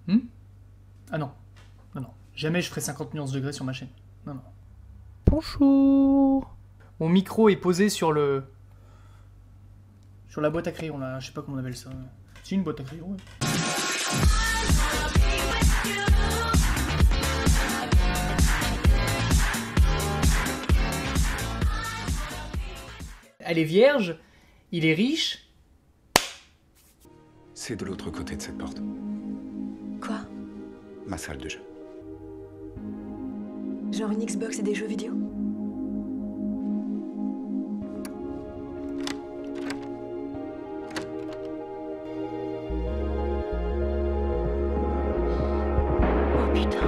Ah non. Non, non. Jamais je ferai 50 nuances degrés sur ma chaîne. Non, non. Bonjour. Mon micro est posé sur le... sur la boîte à crayon, là. Je sais pas comment on appelle ça. C'est une boîte à crayon, ouais. Elle est vierge, il est riche. C'est de l'autre côté de cette porte. Quoi? Ma salle de jeu. Genre une Xbox et des jeux vidéo? Oh putain.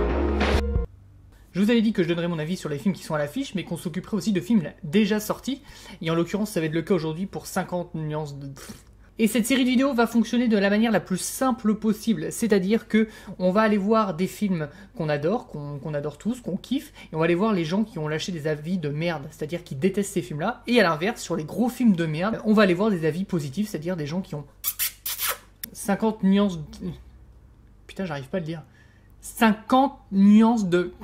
Je vous avais dit que je donnerais mon avis sur les films qui sont à l'affiche, mais qu'on s'occuperait aussi de films déjà sortis. Et en l'occurrence, ça va être le cas aujourd'hui pour 50 nuances de... Et cette série de vidéos va fonctionner de la manière la plus simple possible. C'est-à-dire que on va aller voir des films qu'on adore, qu'on adore tous, qu'on kiffe, et on va aller voir les gens qui ont lâché des avis de merde, c'est-à-dire qui détestent ces films-là. Et à l'inverse, sur les gros films de merde, on va aller voir des avis positifs, c'est-à-dire des gens qui ont 50 nuances... Putain, j'arrive pas à le dire. 50 nuances de...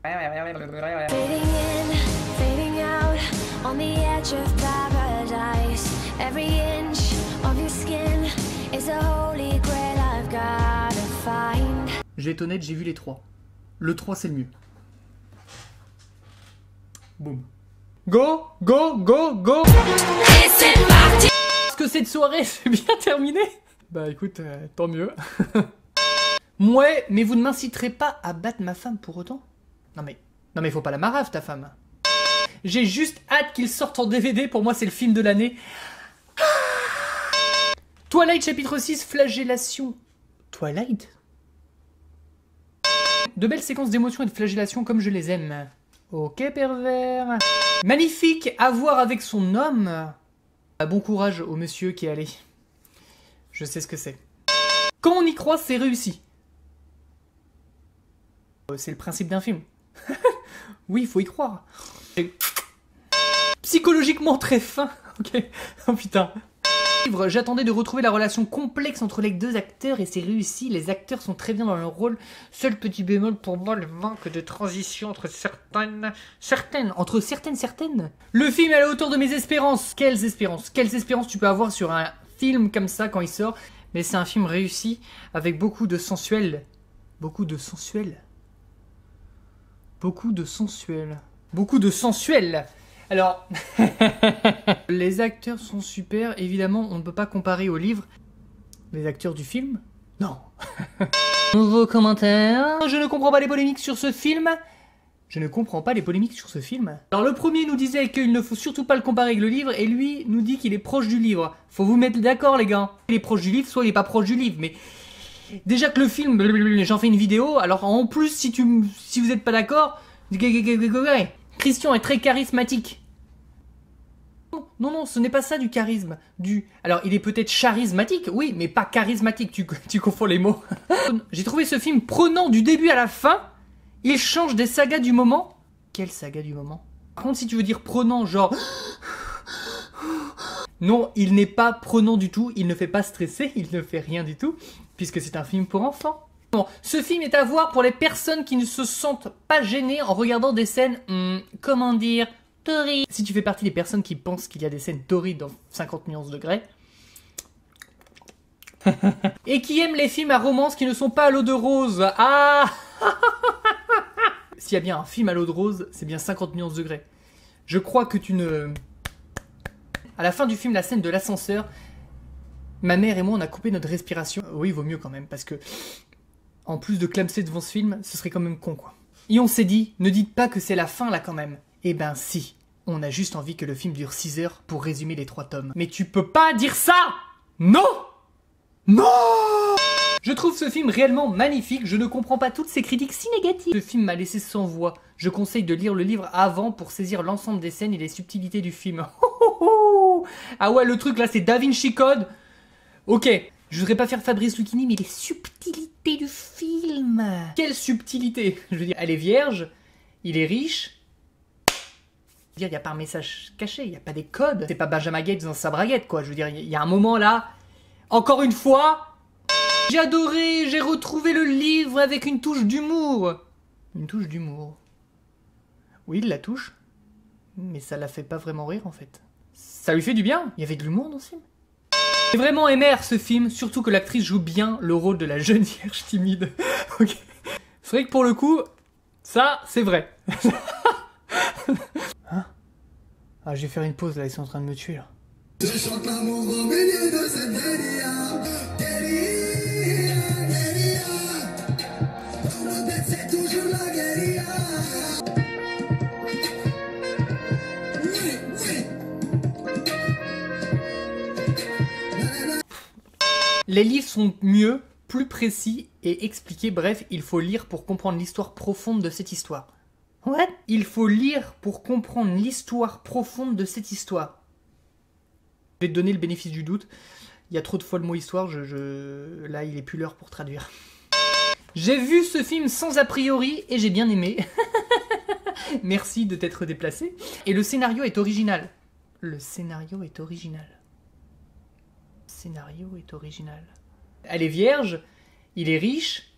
Fading in, fading out, on the edge of paradise. Every inch of your skin is a holy grail I've gotta find. Je vais être honnête, j'ai vu les 3. Le 3, c'est le mieux. Boum. Go, go, go, go. Et c'est parti. Est-ce que cette soirée s'est bien terminée? Bah écoute, tant mieux. Mouais, mais vous ne m'inciterez pas à battre ma femme pour autant? Non mais faut pas la marave ta femme. J'ai juste hâte qu'il sorte en DVD, pour moi c'est le film de l'année. Twilight chapitre 6, flagellation. Twilight? De belles séquences d'émotions et de flagellation comme je les aime. Ok pervers. Magnifique à voir avec son homme. Bon courage au monsieur qui est allé. Je sais ce que c'est. Quand on y croit, c'est réussi. C'est le principe d'un film. Oui, il faut y croire. Psychologiquement très fin. Ok. Oh putain. J'attendais de retrouver la relation complexe entre les deux acteurs et c'est réussi. Les acteurs sont très bien dans leur rôle. Seul petit bémol pour moi, le manque de transition entre certaines. Le film est à la hauteur de mes espérances. Quelles espérances tu peux avoir sur un film comme ça quand il sort? Mais c'est un film réussi avec beaucoup de sensuel. Beaucoup de sensuel. Alors, les acteurs sont super, évidemment, on ne peut pas comparer au livre. Les acteurs du film? Non. Nouveau commentaire. Je ne comprends pas les polémiques sur ce film. Alors le premier nous disait qu'il ne faut surtout pas le comparer avec le livre, et lui nous dit qu'il est proche du livre. Faut vous mettre d'accord les gars. Il est proche du livre, soit il est pas proche du livre, mais... Déjà que le film, j'en fais une vidéo, alors en plus si vous êtes pas d'accord, Christian est très charismatique. Non, ce n'est pas ça du charisme. Alors il est peut-être charismatique, oui, mais pas charismatique, tu confonds les mots. J'ai trouvé ce film prenant du début à la fin, il change des sagas du moment. Quelle saga du moment? Par contre si tu veux dire prenant, genre... Non, il n'est pas prenant du tout, il ne fait pas stresser, il ne fait rien du tout, puisque c'est un film pour enfants. Bon, ce film est à voir pour les personnes qui ne se sentent pas gênées en regardant des scènes, comment dire, torrides. Si tu fais partie des personnes qui pensent qu'il y a des scènes torrides dans 50 nuances degrés, et qui aiment les films à romance qui ne sont pas à l'eau de rose, ah. S'il y a bien un film à l'eau de rose, c'est bien 50 nuances degrés. Je crois que tu ne... À la fin du film, la scène de l'ascenseur, ma mère et moi, on a coupé notre respiration. Oui, il vaut mieux quand même, parce que, en plus de clamser devant ce film, ce serait quand même con, quoi. Et on s'est dit, ne dites pas que c'est la fin, là, quand même. Eh ben, si. On a juste envie que le film dure 6 heures pour résumer les 3 tomes. Mais tu peux pas dire ça! Non! Non! Je trouve ce film réellement magnifique, je ne comprends pas toutes ces critiques si négatives. Ce film m'a laissé sans voix. Je conseille de lire le livre avant pour saisir l'ensemble des scènes et les subtilités du film. Ah ouais, le truc là, c'est Da Vinci Code. Ok, je voudrais pas faire Fabrice Lucchini, mais les subtilités du film. Quelle subtilité? Je veux dire, elle est vierge, il est riche. Il n'y a pas un message caché, il n'y a pas des codes. C'est pas Benjamin Gates dans sa braguette, quoi. Je veux dire, il y a un moment là, encore une fois... J'ai adoré, j'ai retrouvé le livre avec une touche d'humour. Une touche d'humour. Oui, il la touche. Mais ça la fait pas vraiment rire en fait. Ça lui fait du bien. Il y avait de l'humour dans ce film. J'ai vraiment aimé ce film, surtout que l'actrice joue bien le rôle de la jeune vierge timide. Ok. C'est vrai que pour le coup, ça, c'est vrai. Hein? Ah, je vais faire une pause là, ils sont en train de me tuer là. Je chante l'amour au milieu de cette guérilla. Guérilla, guérilla. Dans nos têtes, c'est toujours la guérilla. Les livres sont mieux, plus précis et expliqués. Bref, il faut lire pour comprendre l'histoire profonde de cette histoire. What? Il faut lire pour comprendre l'histoire profonde de cette histoire. Je vais te donner le bénéfice du doute. Il y a trop de fois le mot histoire, là il est plus l'heure pour traduire. J'ai vu ce film sans a priori et j'ai bien aimé. Merci de t'être déplacé. Et le scénario est original. Le scénario est original. Scénario est original. Elle est vierge, il est riche.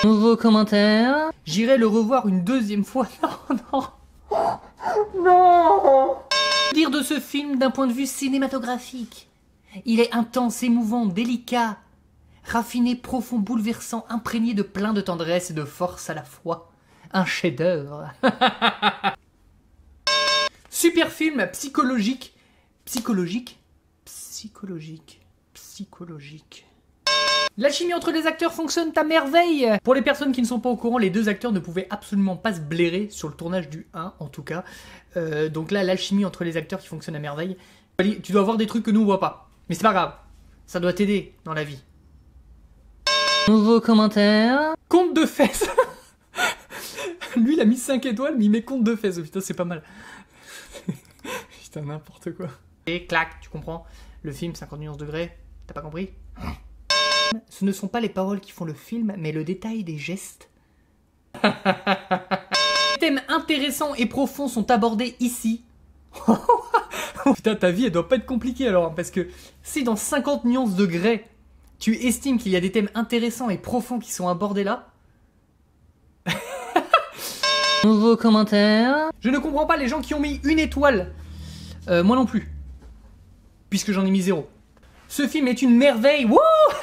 Nouveau commentaire. J'irai le revoir une deuxième fois. Non, non. Non. Dire de ce film d'un point de vue cinématographique. Il est intense, émouvant, délicat, raffiné, profond, bouleversant, imprégné de plein de tendresse et de force à la fois. Un chef-d'œuvre. Super film psychologique. Psychologique. L'alchimie entre les acteurs fonctionne à merveille. Pour les personnes qui ne sont pas au courant, les deux acteurs ne pouvaient absolument pas se blairer sur le tournage du 1 en tout cas. Donc là, l'alchimie entre les acteurs qui fonctionne à merveille. Tu dois voir des trucs que nous on voit pas. Mais c'est pas grave, ça doit t'aider dans la vie. Nouveau commentaire. Conte de fesses. Lui il a mis 5 étoiles mais il met conte de fesses. Oh, putain c'est pas mal. Putain n'importe quoi. Et clac, tu comprends? Le film 50 nuances degrés, t'as pas compris? Ce ne sont pas les paroles qui font le film, mais le détail des gestes. Les thèmes intéressants et profonds sont abordés ici. Putain, ta vie, elle doit pas être compliquée alors, parce que si dans 50 nuances degrés, tu estimes qu'il y a des thèmes intéressants et profonds qui sont abordés là... Nouveau commentaire. Je ne comprends pas les gens qui ont mis 1 étoile. Moi non plus. Puisque j'en ai mis 0. Ce film est une merveille. Wouh,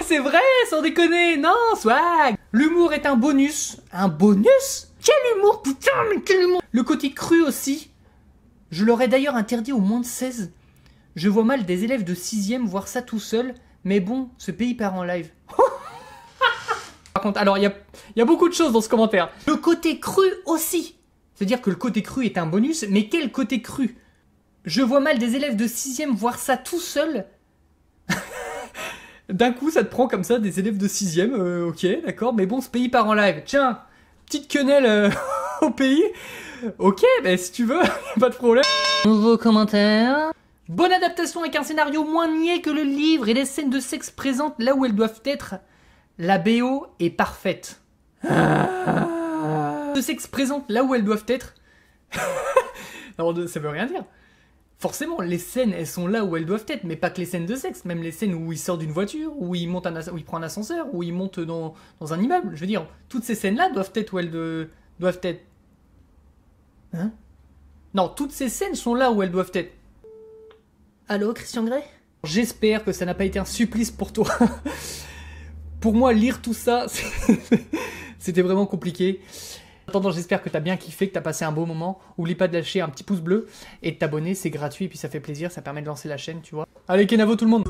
c'est vrai, sans déconner. Non, swag. L'humour est un bonus. Un bonus? Quel humour, putain, mais quel humour. Le côté cru aussi. Je l'aurais d'ailleurs interdit aux moins de 16. Je vois mal des élèves de 6e voir ça tout seul. Mais bon, ce pays part en live. Par contre, alors, il y a beaucoup de choses dans ce commentaire. Le côté cru aussi. C'est-à-dire que le côté cru est un bonus, mais quel côté cru? Je vois mal des élèves de 6e voir ça tout seul. D'un coup, ça te prend comme ça, des élèves de 6e, ok, d'accord, mais bon, ce pays part en live. Tiens, petite quenelle au pays. Ok, bah si tu veux, pas de problème. Nouveau commentaire. Bonne adaptation avec un scénario moins niais que le livre et les scènes de sexe présentes là où elles doivent être. La BO est parfaite. De sexe présente là où elles doivent être. Alors, ça veut rien dire. Forcément, les scènes, elles sont là où elles doivent être, mais pas que les scènes de sexe, même les scènes où il sort d'une voiture, où il monte où il prend un ascenseur, où il monte dans un immeuble. Je veux dire, toutes ces scènes-là doivent être où elles doivent être. Hein? Non, toutes ces scènes sont là où elles doivent être. Allô, Christian Grey? J'espère que ça n'a pas été un supplice pour toi. Pour moi, lire tout ça, c'était vraiment compliqué. En attendant, j'espère que t'as bien kiffé, que t'as passé un beau moment. Oublie pas de lâcher un petit pouce bleu et de t'abonner, c'est gratuit et puis ça fait plaisir, ça permet de lancer la chaîne, tu vois. Allez, Kenavo tout le monde!